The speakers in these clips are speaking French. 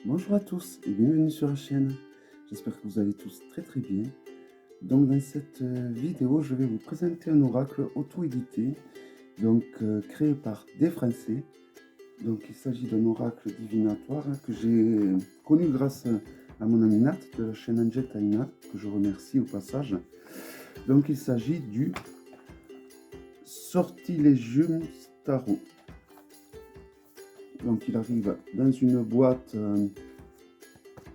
Bonjour à tous et bienvenue sur la chaîne. J'espère que vous allez tous très bien. Donc dans cette vidéo, je vais vous présenter un oracle auto-édité, donc créé par des Français. Donc il s'agit d'un oracle divinatoire que j'ai connu grâce à mon ami Nat de la chaîne Angel Taina, que je remercie au passage. Donc il s'agit du Sortilegium Starro. Donc il arrive dans une boîte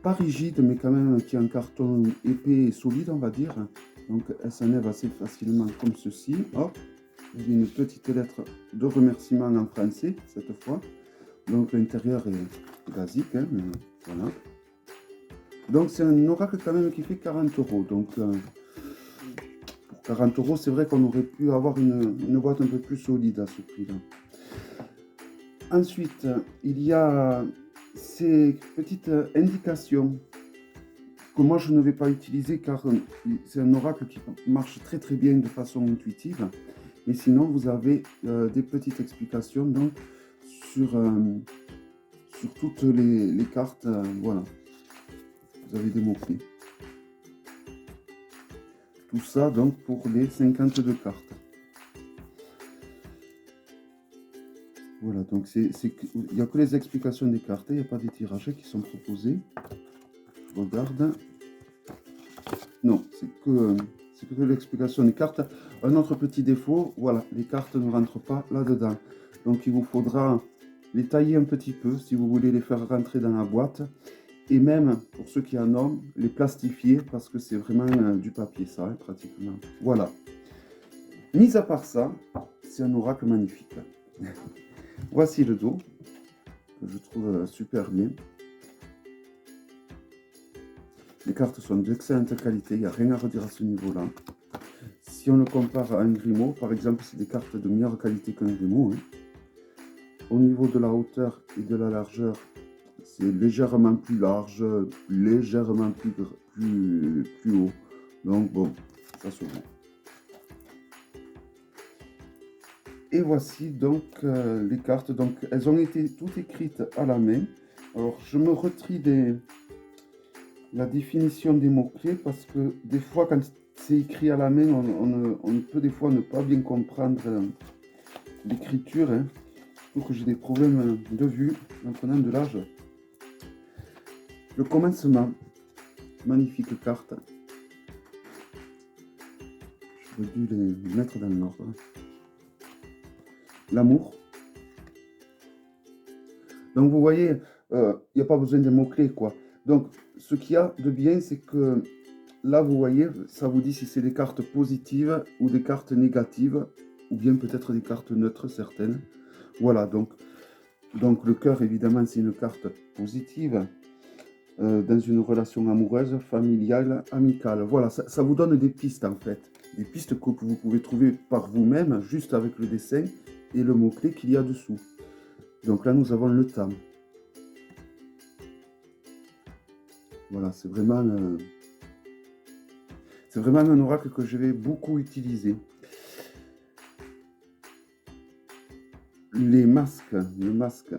pas rigide, mais quand même qui est un carton épais et solide, on va dire. Donc elle s'enlève assez facilement comme ceci. Hop, il y a une petite lettre de remerciement en français cette fois. Donc l'intérieur est basique, hein, mais voilà. Donc c'est un oracle quand même qui fait 40 euros. Donc pour 40 euros, c'est vrai qu'on aurait pu avoir une boîte un peu plus solide à ce prix-là. Ensuite, il y a ces petites indications que moi je ne vais pas utiliser car c'est un oracle qui marche très bien de façon intuitive. Mais sinon, vous avez des petites explications donc, sur toutes les cartes. Voilà, vous avez des mots-clés. Tout ça donc pour les 52 cartes. Voilà, donc il n'y a que les explications des cartes, il n'y a pas des tirages qui sont proposés. Je regarde. Non, c'est que l'explication des cartes. Un autre petit défaut, voilà, les cartes ne rentrent pas là-dedans. Donc il vous faudra les tailler un petit peu si vous voulez les faire rentrer dans la boîte. Et même, pour ceux qui en ont, les plastifier parce que c'est vraiment du papier ça, hein, pratiquement. Voilà. Mis à part ça, c'est un oracle magnifique. Voici le dos, que je trouve super bien. Les cartes sont d'excellente qualité, il n'y a rien à redire à ce niveau-là. Si on le compare à un Grimaud, par exemple, c'est des cartes de meilleure qualité qu'un Grimaud. Hein. Au niveau de la hauteur et de la largeur, c'est légèrement plus large, légèrement plus haut. Donc bon, ça se voit. Et voici donc les cartes. Donc elles ont été toutes écrites à la main. Alors je me retrie la définition des mots-clés parce que des fois quand c'est écrit à la main, on peut des fois ne pas bien comprendre l'écriture. Hein. Surtout que j'ai des problèmes de vue en prenant de l'âge. Le commencement, magnifique carte. J'aurais dû les mettre dans l'ordre. L'amour. Donc vous voyez, il n'y a pas besoin de mots-clés, quoi. Donc ce qu'il y a de bien, c'est que là, vous voyez, ça vous dit si c'est des cartes positives ou des cartes négatives, ou bien peut-être des cartes neutres, certaines. Voilà, donc le cœur, évidemment, c'est une carte positive dans une relation amoureuse, familiale, amicale. Voilà, ça vous donne des pistes, en fait. Des pistes que vous pouvez trouver par vous-même, juste avec le dessin et le mot-clé qu'il y a dessous. Donc là, nous avons le temps. Voilà, c'est vraiment un oracle que je vais beaucoup utiliser. Les masques, le masque.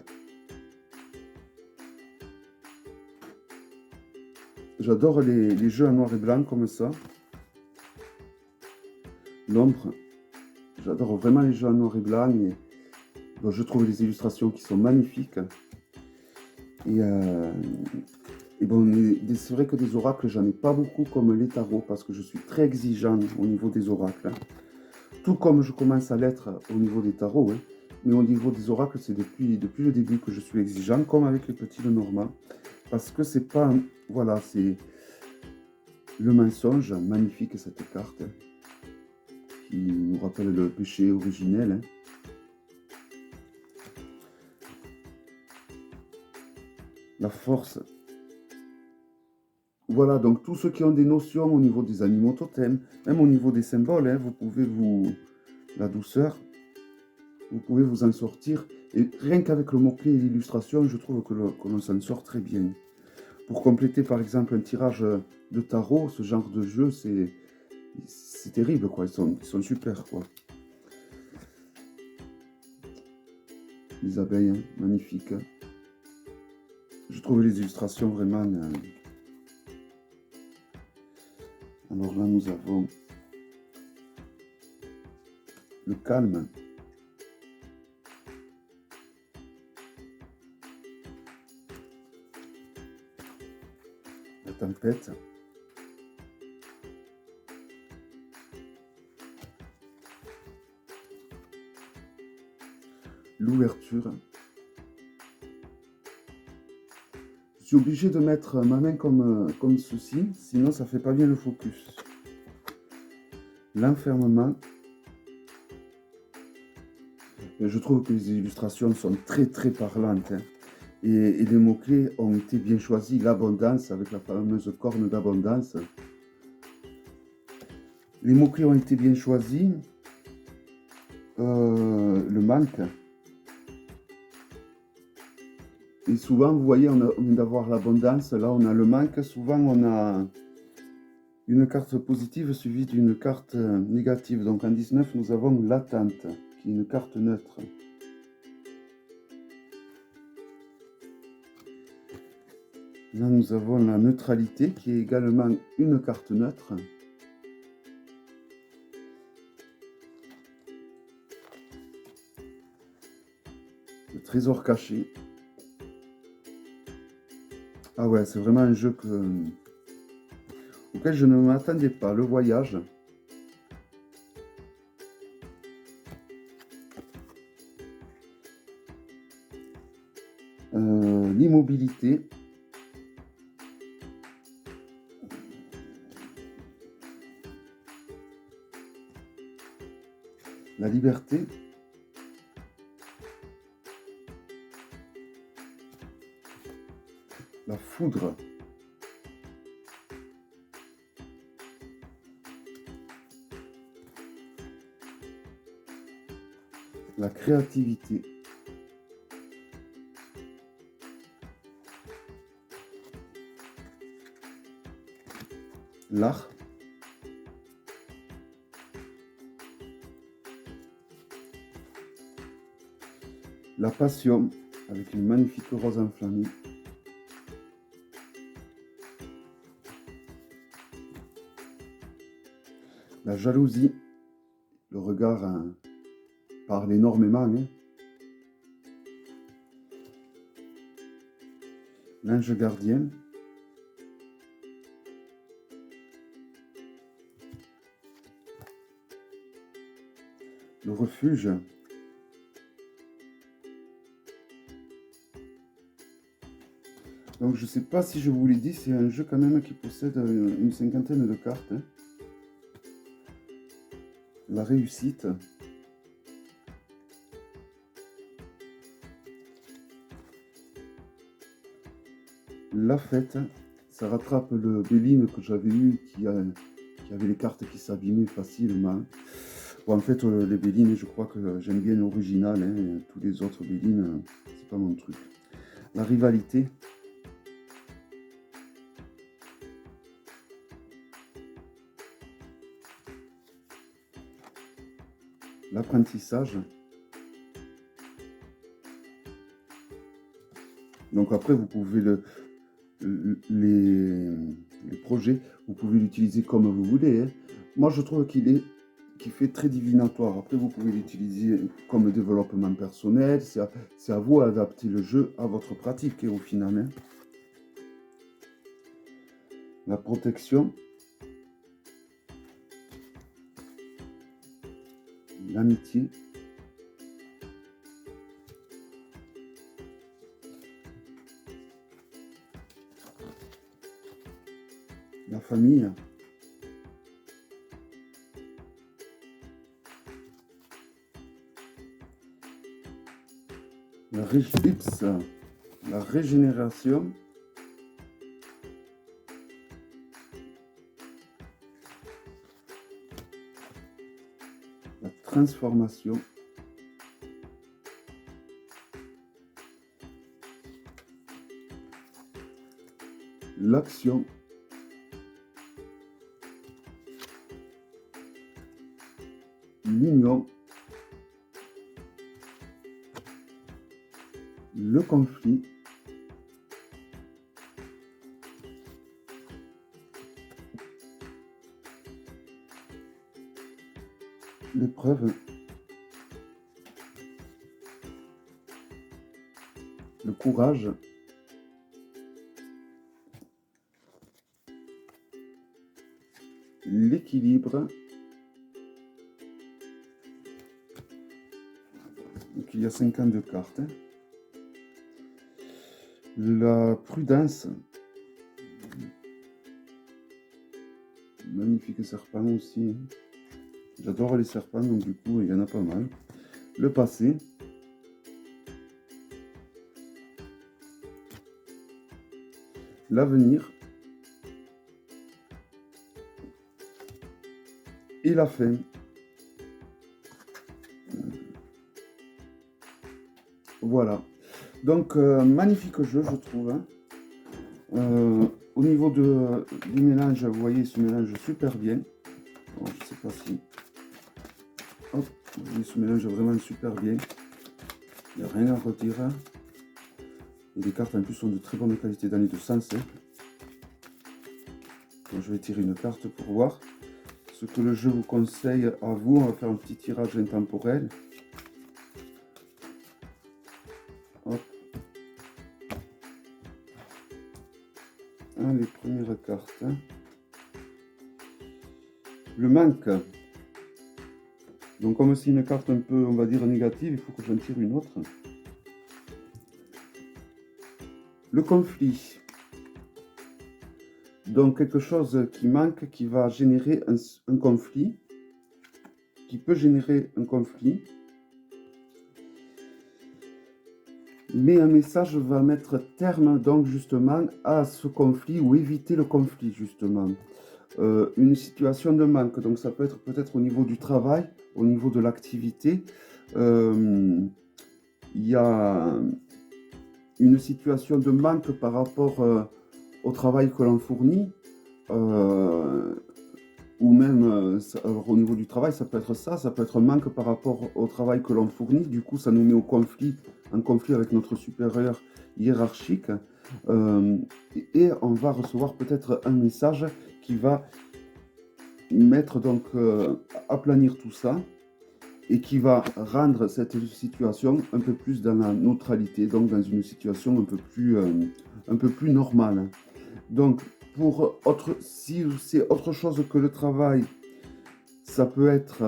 J'adore les jeux en noir et blanc comme ça. L'ombre, j'adore vraiment les jeux en noir et blanc. Et, bon, je trouve les illustrations qui sont magnifiques. Et bon, c'est vrai que des oracles, j'en ai pas beaucoup comme les tarots parce que je suis très exigeant au niveau des oracles. Tout comme je commence à l'être au niveau des tarots. Hein. Mais au niveau des oracles, c'est depuis le début que je suis exigeant, comme avec les petits de Normand. Parce que c'est pas... Voilà, c'est le mensonge, magnifique cette carte, hein, qui nous rappelle le péché originel. Hein. La force. Voilà, donc tous ceux qui ont des notions au niveau des animaux totems, même au niveau des symboles, hein, vous pouvez la douceur, vous pouvez vous en sortir. Et rien qu'avec le mot-clé et l'illustration, je trouve que l'on s'en sort très bien. Pour compléter par exemple un tirage de tarot, ce genre de jeu, c'est terrible, quoi. Ils sont super, quoi. Les abeilles, hein, magnifiques. Je trouve les illustrations vraiment... Alors là, nous avons le calme. La tempête. L'ouverture. Je suis obligé de mettre ma main comme ceci, sinon ça fait pas bien le focus. L'enfermement. Je trouve que les illustrations sont très parlantes, hein. Et les mots-clés ont été bien choisis. L'abondance, avec la fameuse corne d'abondance. Les mots-clés ont été bien choisis. Le manque. Et souvent, vous voyez, on vient d'avoir l'abondance. Là, on a le manque. Souvent, on a une carte positive suivie d'une carte négative. Donc, en 19, nous avons l'attente, qui est une carte neutre. Là, nous avons la neutralité, qui est également une carte neutre. Le trésor caché. Ah ouais, c'est vraiment un jeu auquel je ne m'attendais pas. Le voyage. L'immobilité. La liberté. La foudre. La créativité. L'art. La passion, avec une magnifique rose enflammée. La jalousie, le regard parle énormément, hein. L'ange gardien. Le refuge. Donc je ne sais pas si je vous l'ai dit, c'est un jeu quand même qui possède une cinquantaine de cartes, hein. La réussite. La fête. Ça rattrape le Béline que j'avais eu qui avait les cartes qui s'abîmaient facilement. Bon, en fait, les Bélines, je crois que j'aime bien l'original, hein. Tous les autres Bélines, c'est pas mon truc. La rivalité. L'apprentissage. Donc après, vous pouvez les projets, vous pouvez l'utiliser comme vous voulez, hein. Moi, je trouve qu'il fait très divinatoire. Après, vous pouvez l'utiliser comme développement personnel. C'est à vous d'adapter le jeu à votre pratique, hein, au final, hein. La protection. L'amitié. La famille. La régénération. La transformation. L'action. L'union. Le conflit. l'épreuve, le courage, l'équilibre. Donc il y a 52 cartes. La prudence. Magnifique serpent aussi. J'adore les serpents, donc du coup, il y en a pas mal. Le passé. L'avenir. Et la fin. Voilà. Donc, magnifique jeu, je trouve. Hein. Au niveau du mélange, vous voyez, ce mélange super bien. Bon, je sais pas si... Hop, vous voyez, ce mélange vraiment super bien. Il n'y a rien à retirer. Et les cartes en plus sont de très bonne qualité dans les deux sens. Hein. Donc, je vais tirer une carte pour voir ce que le jeu vous conseille à vous. On va faire un petit tirage intemporel. Hop. Les premières cartes. Le manque. Donc comme c'est une carte un peu, on va dire, négative, il faut que j'en tire une autre. Le conflit. Donc quelque chose qui manque, qui va générer un conflit, qui peut générer un conflit. Mais un message va mettre terme donc justement à ce conflit ou éviter le conflit justement. Une situation de manque, donc ça peut être peut-être au niveau du travail, au niveau de l'activité. Il y a une situation de manque par rapport au travail que l'on fournit, ou même alors, au niveau du travail, ça peut être ça peut être un manque par rapport au travail que l'on fournit. Du coup, ça nous met en conflit avec notre supérieur hiérarchique. Et on va recevoir peut-être un message qui va mettre donc aplanir tout ça et qui va rendre cette situation un peu plus dans la neutralité, donc dans une situation un peu plus normale. Donc pour si c'est autre chose que le travail, ça peut être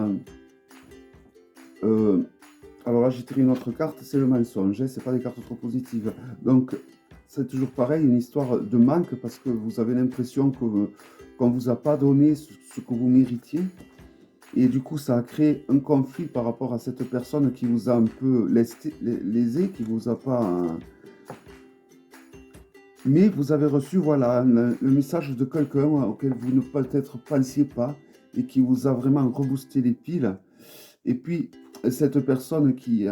alors là j'ai tiré une autre carte, c'est le mensonge, c'est pas des cartes trop positives. Donc c'est toujours pareil, une histoire de manque parce que vous avez l'impression qu'on ne vous a pas donné ce que vous méritiez. Et du coup, ça a créé un conflit par rapport à cette personne qui vous a un peu lésé, qui vous a pas... Mais vous avez reçu, voilà, le message de quelqu'un auquel vous ne peut-être pensiez pas et qui vous a vraiment reboosté les piles. Et puis, cette personne qui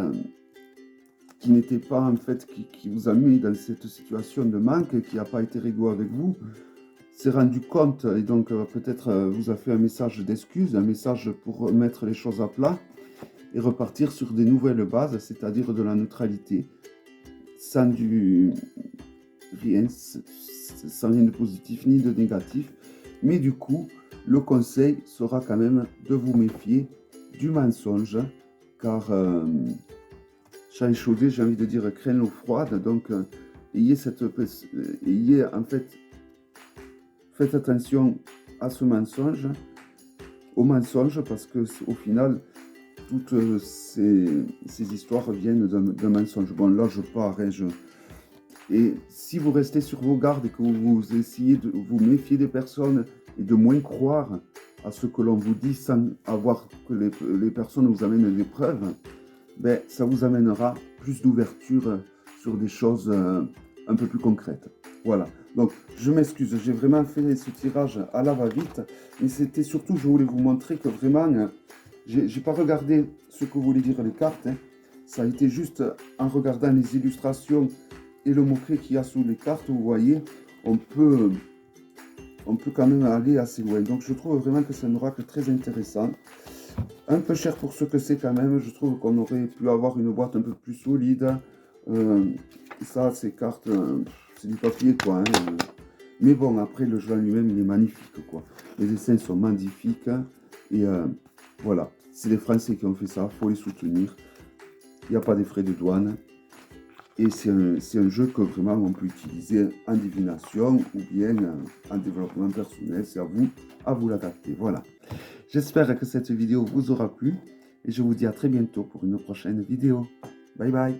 n'était pas, en fait, qui vous a mis dans cette situation de manque, qui n'a pas été réglo avec vous, s'est rendu compte et donc peut-être vous a fait un message d'excuse, un message pour mettre les choses à plat et repartir sur des nouvelles bases, c'est-à-dire de la neutralité, sans rien de positif ni de négatif. Mais du coup, le conseil sera quand même de vous méfier du mensonge, car chat échaudé, j'ai envie de dire, craint l'eau froide. Donc ayez en fait, faites attention à ce mensonge, au mensonge, parce que au final, toutes ces histoires viennent d'un mensonge. Bon, là, je pars. Hein, Et si vous restez sur vos gardes et que vous essayez de vous méfier des personnes et de moins croire à ce que l'on vous dit sans avoir que les personnes vous amènent des preuves, ben, ça vous amènera plus d'ouverture sur des choses un peu plus concrètes. Voilà. Donc, je m'excuse, j'ai vraiment fait ce tirage à la va-vite, mais c'était surtout, je voulais vous montrer que vraiment, j'ai pas regardé ce que voulaient dire les cartes, hein. Ça a été juste en regardant les illustrations et le mot-clé qu'il y a sous les cartes, vous voyez, on peut quand même aller assez loin. Donc, je trouve vraiment que c'est un oracle très intéressant. Un peu cher pour ce que c'est quand même, je trouve qu'on aurait pu avoir une boîte un peu plus solide. Ça, ces cartes... c'est du papier quoi, hein. Mais bon, après le jeu en lui-même il est magnifique quoi, les dessins sont magnifiques, hein. Et voilà, c'est les Français qui ont fait ça, il faut les soutenir. Il n'y a pas de frais de douane. Et c'est un jeu que vraiment on peut utiliser en divination ou bien en développement personnel. C'est à vous l'adapter. Voilà. J'espère que cette vidéo vous aura plu et je vous dis à très bientôt pour une prochaine vidéo. Bye bye.